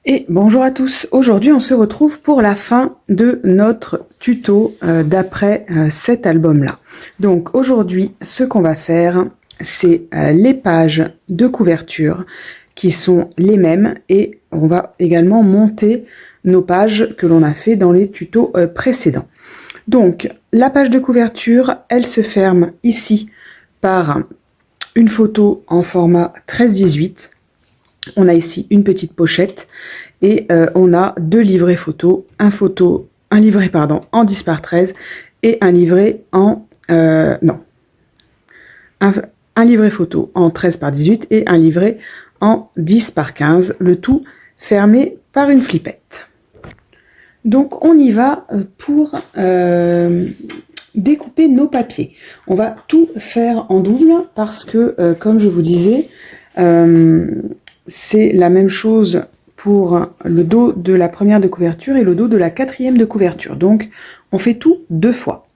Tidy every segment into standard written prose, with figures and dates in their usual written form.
Et bonjour à tous, aujourd'hui on se retrouve pour la fin de notre tuto d'après cet album-là. Donc aujourd'hui ce qu'on va faire c'est les pages de couverture qui sont les mêmes et on va également monter nos pages que l'on a fait dans les tutos précédents. Donc la page de couverture elle se ferme ici par une photo en format 13-18. On a ici une petite pochette et on a deux livrets photos, un livret en 10 par 13 et un livret en un livret photo en 13 par 18 et un livret en 10 par 15, le tout fermé par une flippette. Donc on y va pour découper nos papiers. On va tout faire en double parce que, comme je vous disais, c'est la même chose pour le dos de la première de couverture et le dos de la quatrième de couverture. Donc, on fait tout deux fois.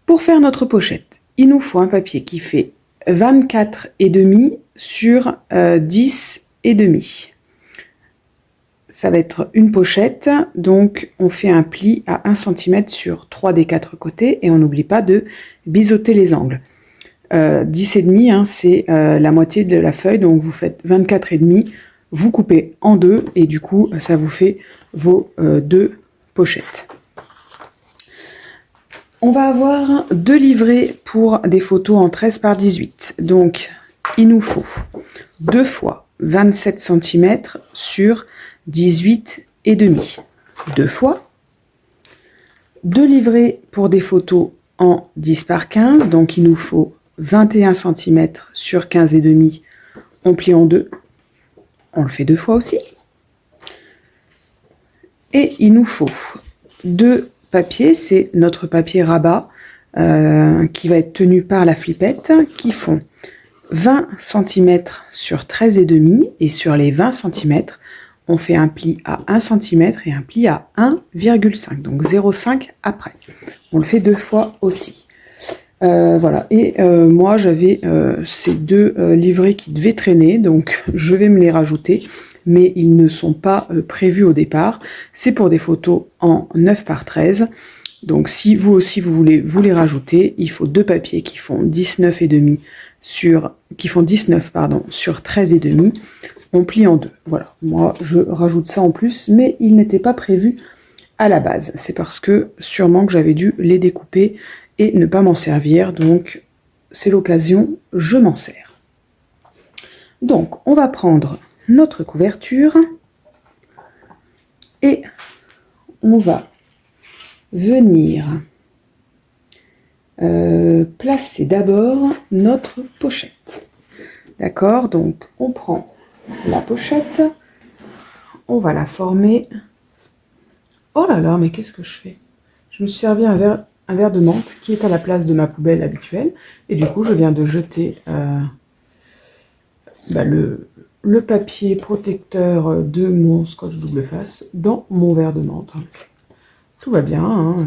Pour faire notre pochette, il nous faut un papier qui fait 24,5 sur 10,5. Ça va être une pochette, donc on fait un pli à 1 cm sur 3 des 4 côtés et on n'oublie pas de biseauter les angles. 10,5, hein, c'est la moitié de la feuille, donc vous faites 24,5, vous coupez en deux et du coup ça vous fait vos deux pochettes. On va avoir deux livrets pour des photos en 13 par 18, donc il nous faut 2 fois 27 cm sur 18,5, deux fois, deux livrets pour des photos en 10 par 15, donc il nous faut 21 cm sur 15,5, on plie en deux, on le fait deux fois aussi. Et il nous faut deux papiers, c'est notre papier rabat qui va être tenu par la flippette, qui font 20 cm sur 13,5 et sur les 20 cm, on fait un pli à 1 cm et un pli à 1,5, donc 0,5 après. On le fait deux fois aussi. Voilà, et moi j'avais ces deux livrets qui devaient traîner, donc je vais me les rajouter, mais ils ne sont pas prévus au départ. C'est pour des photos en 9 par 13, donc si vous aussi vous voulez vous les rajouter, il faut deux papiers qui font 19,5 sur 13,5, on plie en deux. Voilà, moi je rajoute ça en plus, mais il n'était pas prévu à la base, c'est parce que sûrement que j'avais dû les découper et ne pas m'en servir, donc c'est l'occasion, je m'en sers. Donc on va prendre notre couverture et on va venir placer d'abord notre pochette. D'accord, donc on prend la pochette, on va la former. Oh là là, mais qu'est-ce que je fais? Je me suis servi un verre de menthe qui est à la place de ma poubelle habituelle. Et du coup, je viens de jeter le papier protecteur de mon scotch double face dans mon verre de menthe. Tout va bien, hein.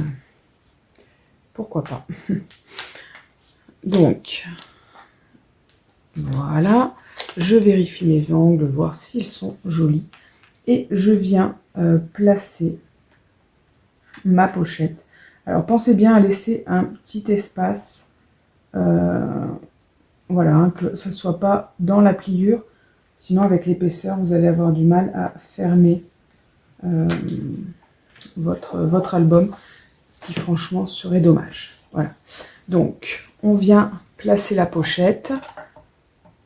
Pourquoi pas. Donc, voilà. Je vérifie mes angles, voir s'ils sont jolis. Et je viens placer ma pochette. Alors pensez bien à laisser un petit espace, voilà, hein, que ça ne soit pas dans la pliure, sinon avec l'épaisseur vous allez avoir du mal à fermer votre album, ce qui franchement serait dommage. Voilà, donc on vient placer la pochette,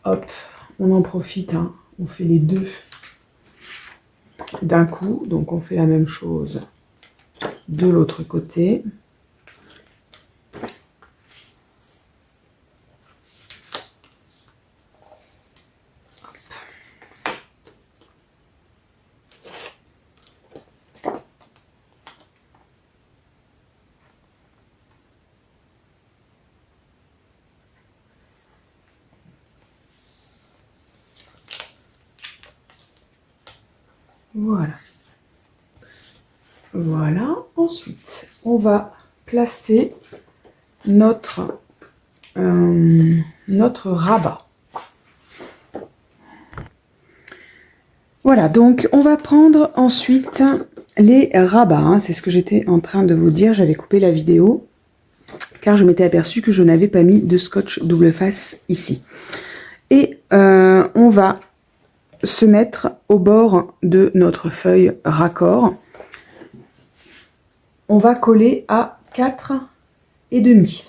hop, on en profite, hein, on fait les deux d'un coup, donc on fait la même chose de l'autre côté. Voilà. Voilà. Ensuite, on va placer notre rabat. Voilà, donc on va prendre ensuite les rabats, hein. C'est ce que j'étais en train de vous dire, j'avais coupé la vidéo car je m'étais aperçue que je n'avais pas mis de scotch double face ici. Et on va se mettre au bord de notre feuille raccord. On va coller à 4,5.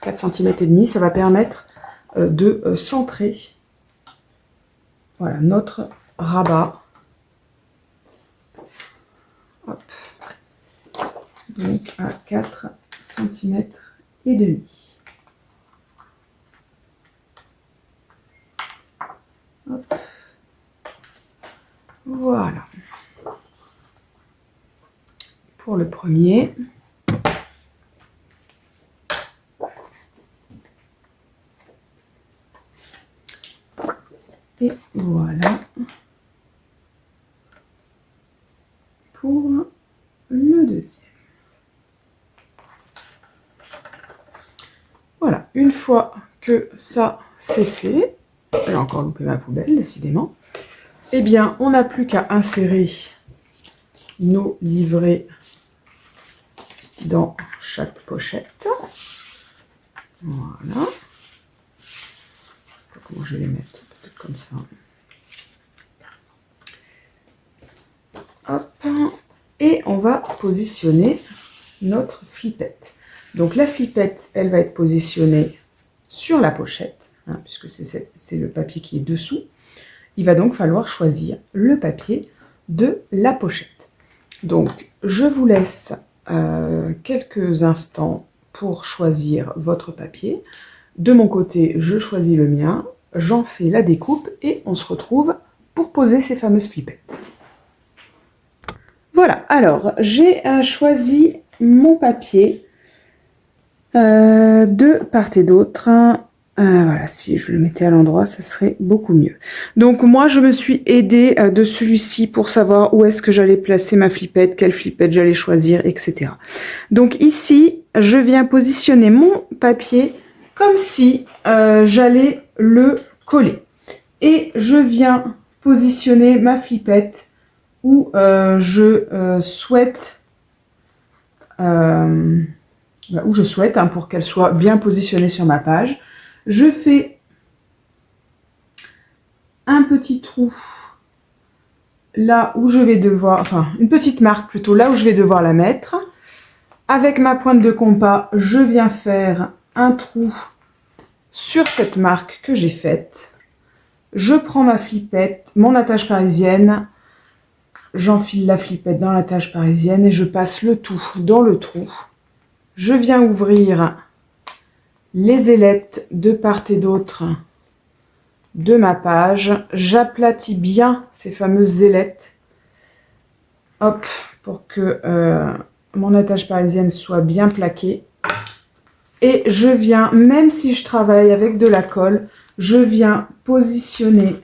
4 cm et demi, ça va permettre de centrer, voilà, notre rabat. Hop. Donc à 4 cm et demi. Hop. Voilà. Pour le premier. Et voilà pour le deuxième. Voilà, une fois que ça c'est fait, j'ai encore loupé ma poubelle décidément, eh bien on n'a plus qu'à insérer nos livrets dans chaque pochette. Voilà. Comment je vais les mettre? Peut-être comme ça. Hop. Et on va positionner notre flippette. Donc la flippette, elle va être positionnée sur la pochette, hein, puisque c'est le papier qui est dessous. Il va donc falloir choisir le papier de la pochette. Donc je vous laisse quelques instants pour choisir votre papier. De mon côté, je choisis le mien, j'en fais la découpe et on se retrouve pour poser ces fameuses flippettes. Voilà, alors j'ai choisi mon papier de part et d'autre. Voilà, si je le mettais à l'endroit, ça serait beaucoup mieux. Donc moi, je me suis aidée de celui-ci pour savoir où est-ce que j'allais placer ma flippette, quelle flippette j'allais choisir, etc. Donc ici, je viens positionner mon papier comme si j'allais le coller. Et je viens positionner ma flippette où je souhaite pour qu'elle soit bien positionnée sur ma page. Je fais un petit trou là où je vais devoir, enfin une petite marque plutôt là où je vais devoir la mettre. Avec ma pointe de compas, je viens faire un trou sur cette marque que j'ai faite. Je prends ma flippette, mon attache parisienne, j'enfile la flippette dans l'attache parisienne et je passe le tout dans le trou. Je viens ouvrir les ailettes de part et d'autre de ma page. J'aplatis bien ces fameuses ailettes, hop, pour que mon attache parisienne soit bien plaquée. Et je viens, même si je travaille avec de la colle, je viens positionner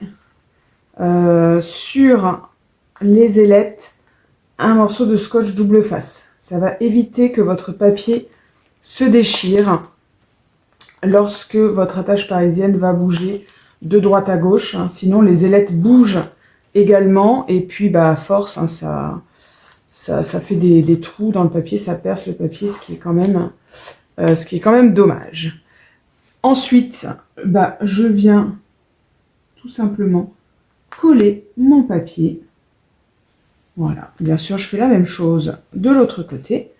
sur les ailettes un morceau de scotch double face. Ça va éviter que votre papier se déchire lorsque votre attache parisienne va bouger de droite à gauche, hein. Sinon les ailettes bougent également et puis bah à force, hein, ça fait des trous dans le papier, ça perce le papier, ce qui est quand même dommage. Ensuite, bah, je viens tout simplement coller mon papier. Voilà, bien sûr, je fais la même chose de l'autre côté.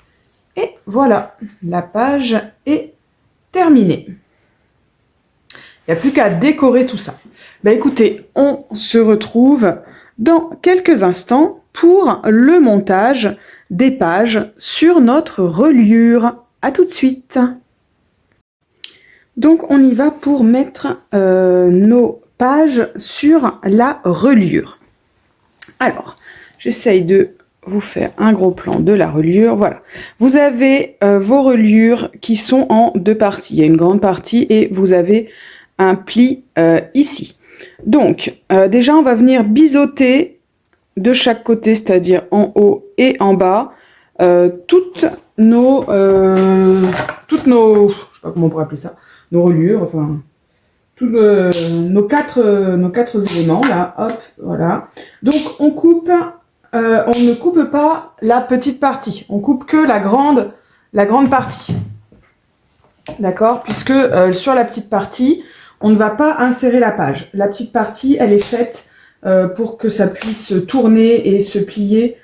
Et voilà, la page est terminée. Il n'y a plus qu'à décorer tout ça. Bah écoutez, on se retrouve dans quelques instants pour le montage des pages sur notre reliure. À tout de suite. Donc on y va pour mettre nos pages sur la reliure. Alors, j'essaye de vous faire un gros plan de la reliure. Voilà, vous avez vos reliures qui sont en deux parties. Il y a une grande partie et vous avez un pli ici. Donc, déjà, on va venir biseauter de chaque côté, c'est-à-dire en haut et en bas, toutes nos, je sais pas comment on pourrait appeler ça, nos reliures, enfin, nos quatre éléments là, hop, voilà. Donc on coupe, on ne coupe pas la petite partie, on coupe que la grande partie, d'accord? Puisque sur la petite partie, on ne va pas insérer la page. La petite partie, elle est faite pour que ça puisse tourner et se plier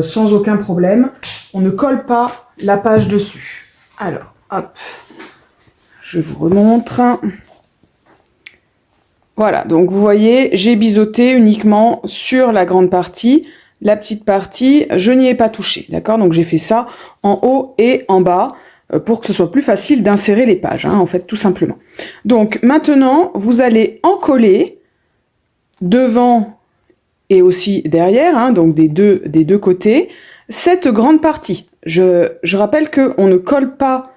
sans aucun problème. On ne colle pas la page dessus. Alors, hop, je vous remontre. Voilà, donc vous voyez, j'ai biseauté uniquement sur la grande partie. La petite partie, je n'y ai pas touché, d'accord? Donc j'ai fait ça en haut et en bas pour que ce soit plus facile d'insérer les pages, hein, en fait, tout simplement. Donc maintenant, vous allez encoller devant et aussi derrière, hein, donc des deux côtés, cette grande partie. Je rappelle qu'on ne colle pas,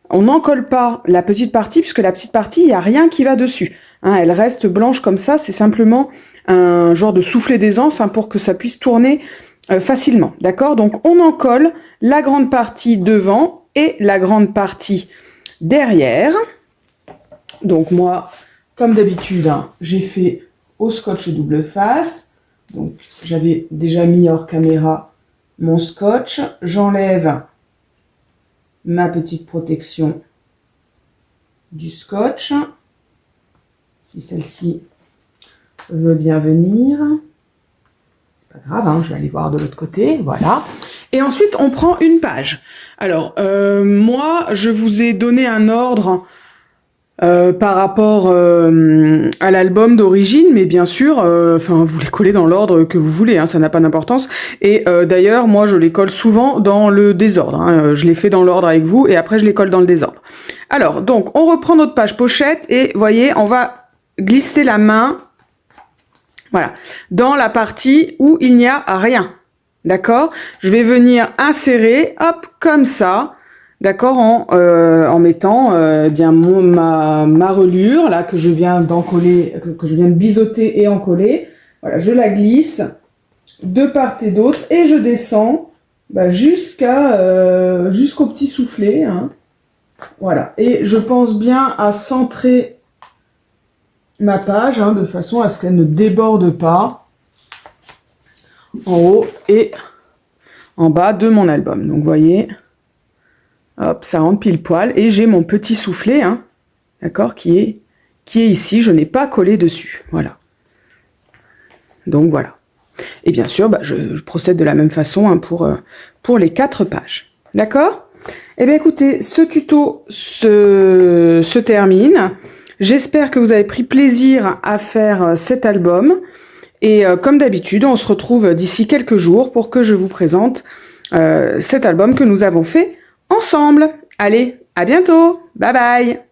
on n'encolle pas la petite partie, puisque la petite partie, il n'y a rien qui va dessus. Hein, elle reste blanche comme ça, c'est simplement un genre de soufflet d'aisance, hein, pour que ça puisse tourner facilement. D'accord? Donc on encolle la grande partie devant et la grande partie derrière. Donc moi, comme d'habitude, hein, j'ai fait au scotch double face. Donc j'avais déjà mis hors caméra mon scotch. J'enlève ma petite protection du scotch. Si celle-ci veut bien venir. C'est pas grave, hein, je vais aller voir de l'autre côté. Voilà. Et ensuite, on prend une page. Alors, moi, je vous ai donné un ordre par rapport à l'album d'origine, mais bien sûr, vous les collez dans l'ordre que vous voulez, hein, ça n'a pas d'importance. Et d'ailleurs, moi, je les colle souvent dans le désordre. Hein, je les fais dans l'ordre avec vous, et après, je les colle dans le désordre. Alors, donc, on reprend notre page pochette, et voyez, on va glisser la main, voilà, dans la partie où il n'y a rien. D'accord? Je vais venir insérer, hop, comme ça, d'accord, en mettant bien ma reliure, là, que je viens d'encoller, que je viens de biseauter et encoller. Voilà, je la glisse de part et d'autre, et je descends jusqu'au petit soufflet. Hein. Voilà, et je pense bien à centrer ma page, hein, de façon à ce qu'elle ne déborde pas en haut et en bas de mon album. Donc, vous voyez, hop, ça rentre pile poil. Et j'ai mon petit soufflet, hein, d'accord, qui est ici. Je n'ai pas collé dessus. Voilà. Donc, voilà. Et bien sûr, je procède de la même façon, hein, pour les 4 pages. D'accord? Eh bien, écoutez, ce tuto se termine. J'espère que vous avez pris plaisir à faire cet album. Et comme d'habitude, on se retrouve d'ici quelques jours pour que je vous présente cet album que nous avons fait ensemble. Allez, à bientôt. Bye bye.